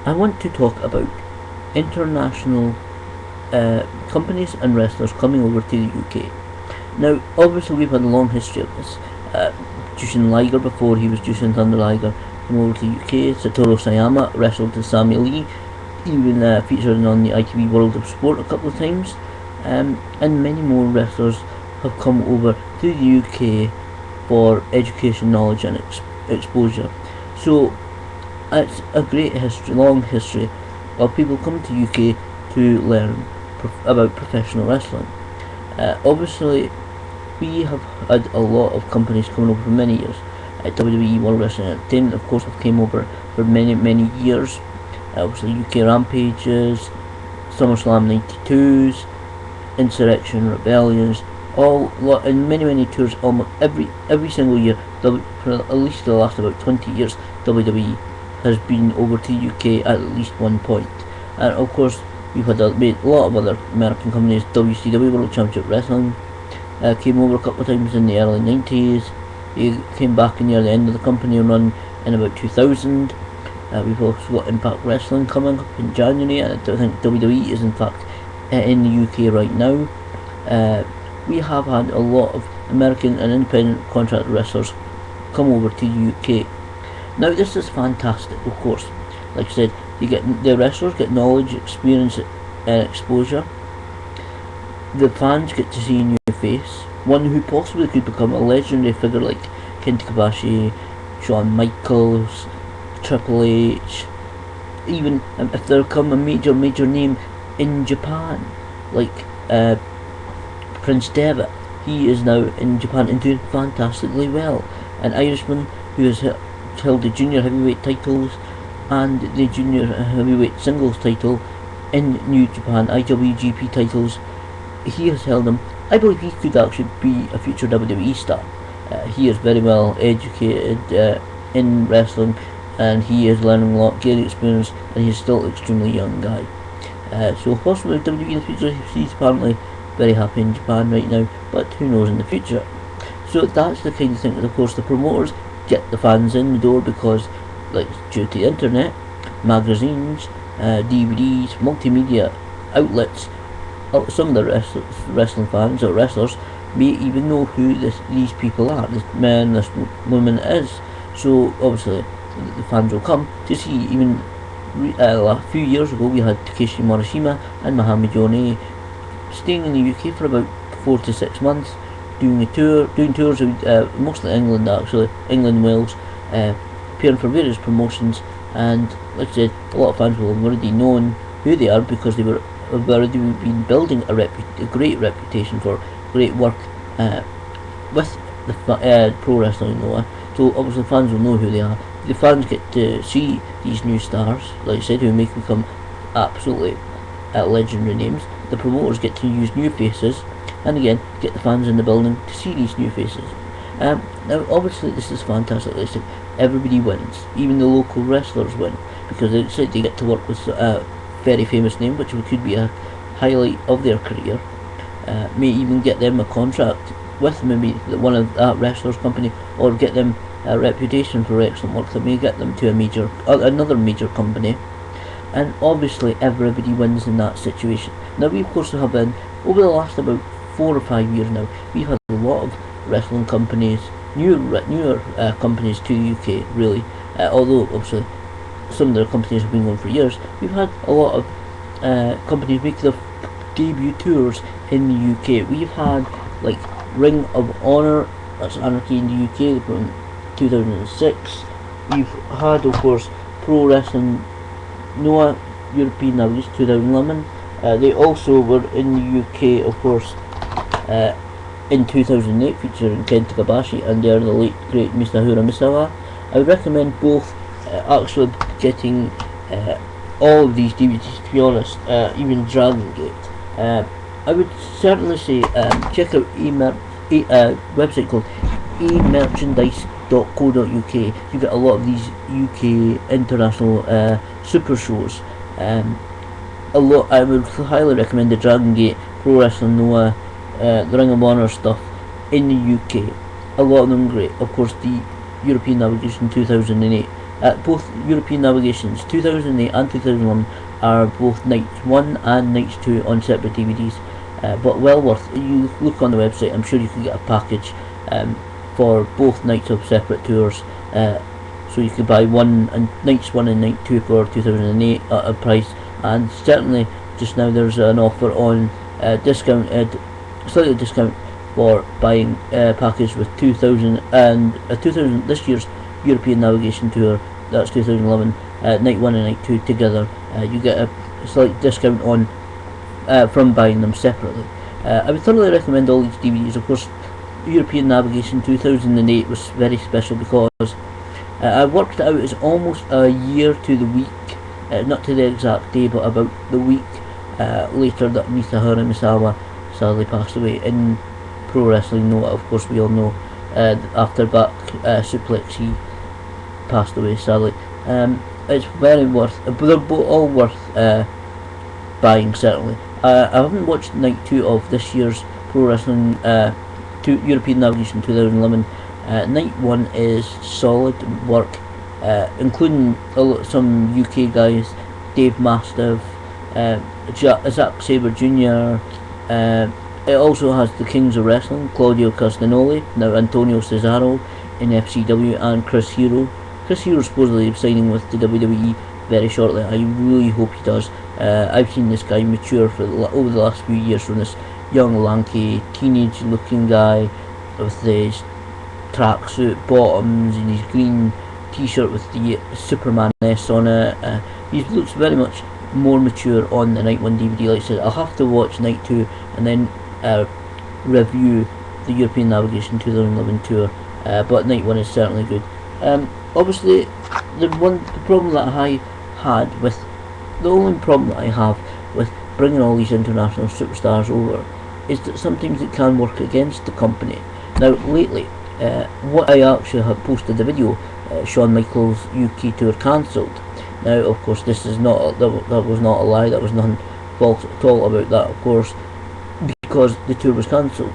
I want to talk about international companies and wrestlers coming over to the UK. Now, obviously, we've had a long history of this. Jushin Liger, before he was Jushin Thunder Liger, came over to the UK. Satoru Sayama wrestled with Sammy Lee, even featured on the ITV World of Sport a couple of times. And many more wrestlers have come over to the UK for education, knowledge and exposure. So it's a great history, long history of people coming to UK to learn about professional wrestling. Obviously, we have had a lot of companies coming over for many years. WWE World Wrestling Entertainment, of course, have came over for many years. Obviously, UK Rampages, SummerSlam 92s, Insurrection, Rebellions, and many tours. Almost every single year, for at least the last about 20 years, WWE has been over to the UK at least one point. And of course, we've had a lot of other American companies. WCW, World Championship Wrestling, came over a couple of times in the early 90s. He came back near the end of the company run in about 2000. We've also got Impact Wrestling coming up in January, and I think WWE is in fact in the UK right now. We have had a lot of American and independent contract wrestlers come over to the UK. Now this is fantastic, of course. Like I said, the wrestlers get knowledge, experience and exposure. The fans get to see a new face, one who possibly could become a legendary figure like Kenta Kobashi, Shawn Michaels, Triple H, even if they become a major name in Japan, like Prince Devitt. He is now in Japan and doing fantastically well. An Irishman who has held the junior heavyweight titles and the junior heavyweight singles title in New Japan, IWGP titles. He has held them. I believe he could actually be a future WWE star. He is very well educated in wrestling, and he is learning a lot, gaining experience, and he's still an extremely young guy. So possibly WWE in the future. He's apparently very happy in Japan right now, but who knows in the future. So that's the kind of thing that, of course, the promoters get the fans in the door because, like, due to the internet, magazines, DVDs, multimedia outlets, some of the wrestling fans or wrestlers may even know who these people are, this man, this woman is. So obviously the fans will come to see. Even a few years ago we had Takeshi Morishima and Muhammad Yone staying in the UK for about 4 to 6 months, doing tours of mostly England, actually, England, Wales, appearing for various promotions. And like I said, a lot of fans will have already known who they are because they have already been building a great reputation for great work with the pro wrestling Noah. So obviously fans will know who they are. The fans get to see these new stars, like I said, who make become absolutely legendary names. The promoters get to use new faces, and again get the fans in the building to see these new faces. Now obviously this is fantastic. Like I said, everybody wins, even the local wrestlers win, because they get to work with a very famous name, which could be a highlight of their career. May even get them a contract with maybe one of that wrestler's company, or get them a reputation for excellent work that may get them to another major company. And obviously everybody wins in that situation. Now we of course have been, over the last about 4 or 5 years now, we've had a lot of wrestling companies, newer companies to the UK, really. Although obviously some of their companies have been going for years, we've had a lot of companies make their debut tours in the UK. We've had like Ring of Honor, that's Anarchy in the UK, from 2006. We've had, of course, Pro Wrestling Noah European Navies 2011. They also were in the UK, of course, in 2008, featuring Kenta Kobashi and the late great Masahiro Misawa. I would recommend both actually getting all of these DVDs, to be honest, even Dragon Gate. I would certainly say check out a website called emerchandise.co.uk. You get a lot of these UK international super shows. I would highly recommend the Dragon Gate, Pro Wrestling Noah, the Ring of Honor stuff in the UK. A lot of them great. Of course, the European Navigation 2008 Both European Navigations 2008 and 2011 are both Nights 1 and Nights 2 on separate DVDs. But well worth. You look on the website, I'm sure you can get a package for both nights of separate tours. So you could buy one and Nights 1 and Night 2 for 2008 at a price, and certainly just now there's an offer on slightly discount for buying a package with 2000 and 2000 this year's European Navigation Tour. That's 2011, Night 1 and Night 2 together. You get a slight discount on from buying them separately. I would thoroughly recommend all these DVDs. Of course, European Navigation 2008 was very special because I worked it out as almost a year to the week, not to the exact day, but about the week later that Mitsuharu Misawa sadly passed away in pro wrestling. No, of course we all know after back suplex he passed away sadly. It's very worth, but they're all worth buying certainly. I haven't watched Night 2 of this year's pro wrestling European Navigation 2011. Night 1 is solid work, including some UK guys, Dave Mastiff, Zack Sabre Jr. It also has the Kings of Wrestling, Claudio Castagnoli, now Antonio Cesaro in FCW, and Chris Hero. Chris Hero supposedly signing with the WWE very shortly. I really hope he does. I've seen this guy mature over the last few years from this young, lanky, teenage-looking guy with his tracksuit bottoms and his green t-shirt with the Superman S on it. He looks very much more mature on the Night 1 DVD. Like I said, I'll have to watch Night 2 and then review the European Navigation 2011 tour, but Night 1 is certainly good. Obviously, the problem that I had with, the only problem that I have with bringing all these international superstars over is that sometimes it can work against the company. Now lately, what I actually have posted the video, Shawn Michaels UK tour cancelled. Now of course this is not, that was not a lie, that was nothing false at all about that, of course, because the tour was cancelled.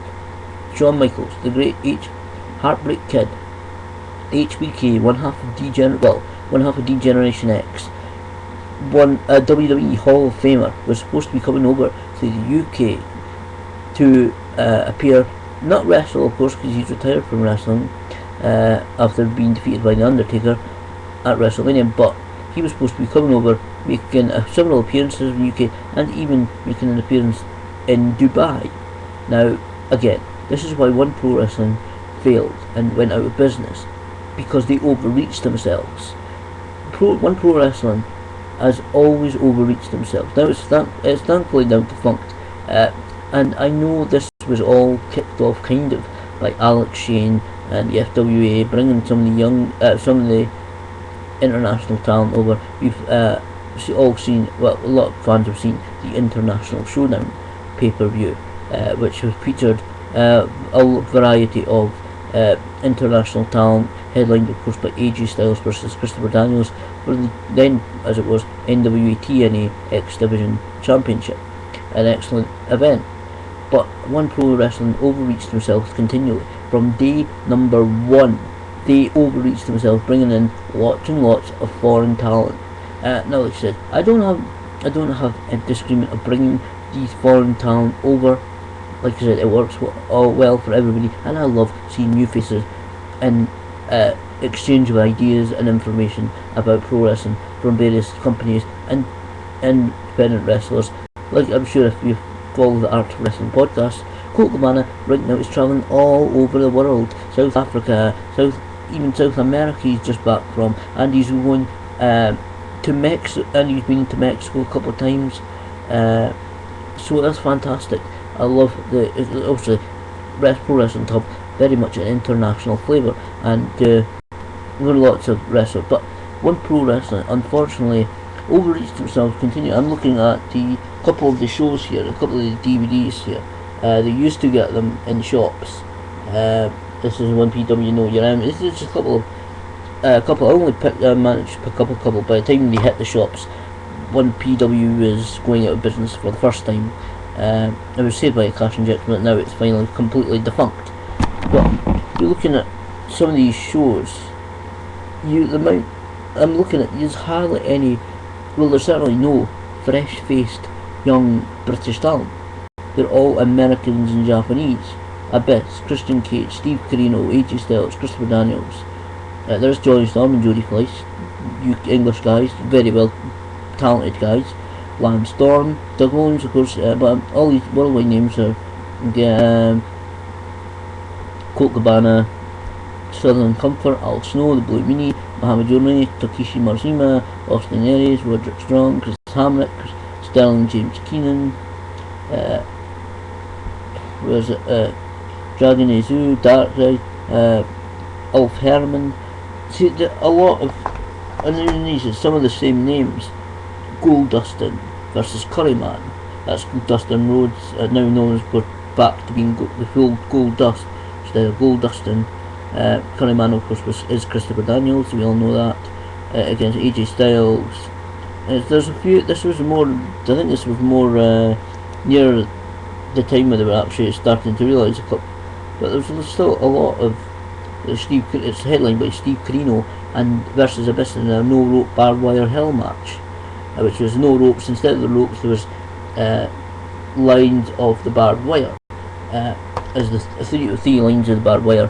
Shawn Michaels, the great Heartbreak Kid, HBK, one half of D-Generation X, one WWE Hall of Famer, was supposed to be coming over to the UK to appear, not wrestle of course because he's retired from wrestling after being defeated by The Undertaker at WrestleMania, but he was supposed to be coming over, making several appearances in the UK and even making an appearance in Dubai. Now again, this is why One Pro Wrestling failed and went out of business, because they overreached themselves. One Pro Wrestling has always overreached themselves. Now it's thankfully now defunct, and I know this was all kicked off kind of by Alex Shane and the FWA bringing some of the young, some of the international talent over. We've all seen, well, a lot of fans have seen the International Showdown pay-per-view, which has featured a variety of international talent, headlined of course by AJ Styles versus Christopher Daniels for the then, as it was, NWA TNA X Division Championship. An excellent event. But One Pro Wrestling overreached themselves continually. From day number one, they overreached themselves, bringing in lots and lots of foreign talent. Now, like I said, I don't have a disagreement of bringing these foreign talent over. Like I said, it works all well for everybody, and I love seeing new faces and exchange of ideas and information about pro wrestling from various companies and independent wrestlers. Like, I'm sure if you follow the Art of Wrestling podcast, Colt Cabana right now is travelling all over the world. South Africa, even South America he's just back from, and he's going to Mexico, and he's been to Mexico a couple of times, so that's fantastic. I love obviously pro wrestling top, very much an international flavour, and there are lots of wrestlers, but One Pro Wrestling unfortunately overreached themselves continue. I'm looking at the couple of the shows here, a couple of the DVDs here. They used to get them in shops. This is One PW Know Your Enemy. This is just a couple. I only managed to pick up a couple. By the time they hit the shops, One PW is going out of business for the first time. It was saved by a cash injection, but now it's finally completely defunct. But you're looking at some of these shows, the amount I'm looking at, there's hardly any, well, there's certainly no fresh-faced young British talent. They're all Americans and Japanese. Abyss, Christian Cage, Steve Carino, AJ Styles, Christopher Daniels. There's Johnny Storm and Jodie Fleiss, English guys, very well talented guys. Lance Storm, Doug Owens, of course, but all these worldwide names are Colt Cabana, Southern Comfort, Al Snow, The Blue Meanie, Muhammad Journey, Takeshi Marishima, Austin Aries, Roderick Strong, Chris Hamrick, Sterling James Keenan, Dragon Azu, Darkrai, Ulf Herman. See, a lot of, and these are some of the same names. Gold Dustin versus Curryman. That's Dustin Rhodes, now known as, we're back to being the full Gold Dust instead of Gold Dustin. Curryman, of course, is Christopher Daniels, we all know that, against AJ Styles. There's a few, this was more, I think this was more near the time when they were actually starting to realise the cup. But there's still a lot of it's headlined by Steve Carino and versus Abyss in a no rope barbed wire hell match, which was no ropes. Instead of the ropes, there was lines of the barbed wire, as the three lines of the barbed wire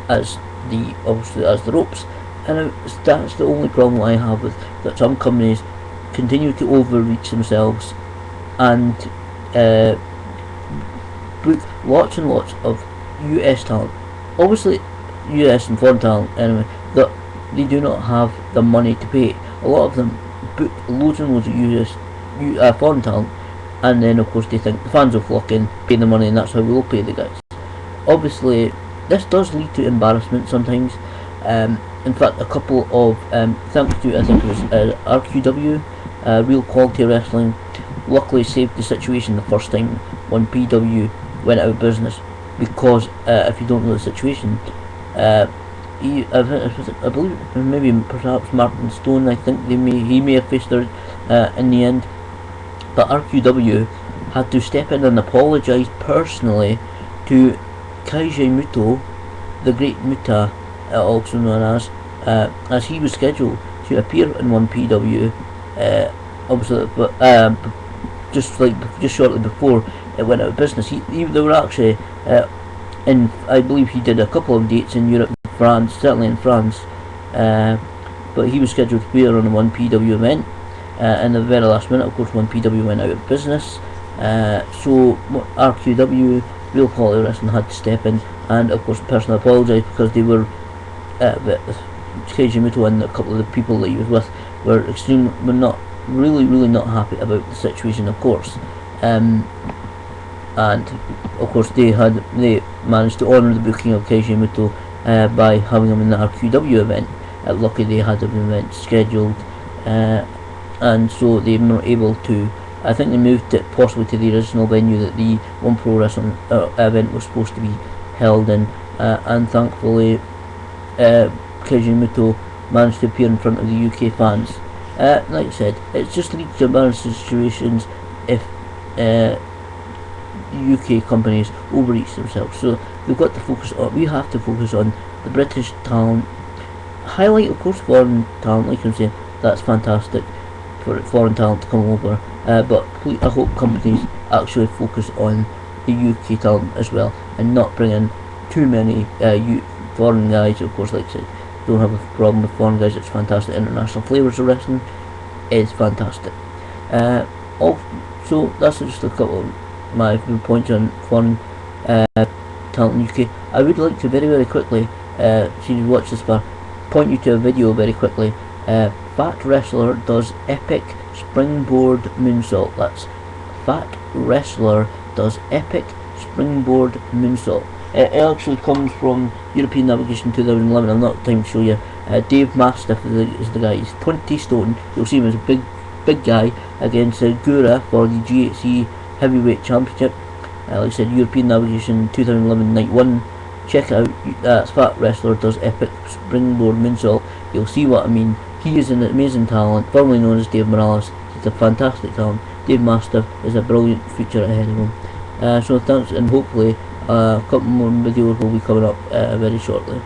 as the obviously as the ropes. And that's the only problem I have with that. Some companies continue to overreach themselves and book lots and lots of US talent, obviously US and foreign talent anyway, that they do not have the money to pay. A lot of them book loads and loads of US foreign talent, and then of course they think the fans will flock in, pay the money, and that's how we'll pay the guys. Obviously this does lead to embarrassment sometimes. In fact, a couple of thanks to, I think it was RQW, Real Quality Wrestling, luckily saved the situation the first time when PW went out of business, because if you don't know the situation, I believe maybe perhaps Martin Stone, I think he may have faced her in the end, but RQW had to step in and apologise personally to Keiji Muto, the Great Muta, also known as he was scheduled to appear in 1PW, obviously, but just shortly before it went out of business. They were actually in, I believe he did a couple of dates in Europe and France, certainly in France, but he was scheduled to appear on a 1PW event, and at the very last minute, of course, 1PW went out of business, so RQW, Real Quality Wrestling, had to step in and of course personally apologise, because they were Keiji Muto and a couple of the people that he was with were not really not happy about the situation, of course, and of course they managed to honour the booking of Keiji Muto by having him in the RQW event. Lucky they had an event scheduled, and so they were able to, I think they moved it possibly to the original venue that the One Pro Wrestling event was supposed to be held in, and thankfully Keiji Muto managed to appear in front of the UK fans. Like I said, it just leads to embarrassing situations if UK companies overreach themselves. So we've got to focus on, we have to focus on the British talent, highlight of course foreign talent, like I'm saying, that's fantastic for foreign talent to come over, but I hope companies actually focus on the UK talent as well, and not bring in too many foreign guys. Of course, like I said, don't have a problem with foreign guys. It's fantastic. International flavours of wrestling is fantastic. So that's just a couple of my points on foreign talent in UK. I would like to very quickly, since you watch this far, point you to a video very quickly. Fat Wrestler does epic springboard moonsault. That's Fat Wrestler does epic springboard moonsault. It actually comes from European Navigation 2011. I'm not time to show you. Dave Mastiff is the guy. He's 20 stone. You'll see him as a big guy against Gura for the GHC Heavyweight Championship. Like I said, European Navigation 2011 Night 1. Check it out. That's Fat Wrestler does epic springboard moonsault. You'll see what I mean. He is an amazing talent, formerly known as Dave Morales. He's a fantastic talent. Dave Mastiff is a brilliant future ahead of him. So thanks, and hopefully a couple more videos will be coming up very shortly.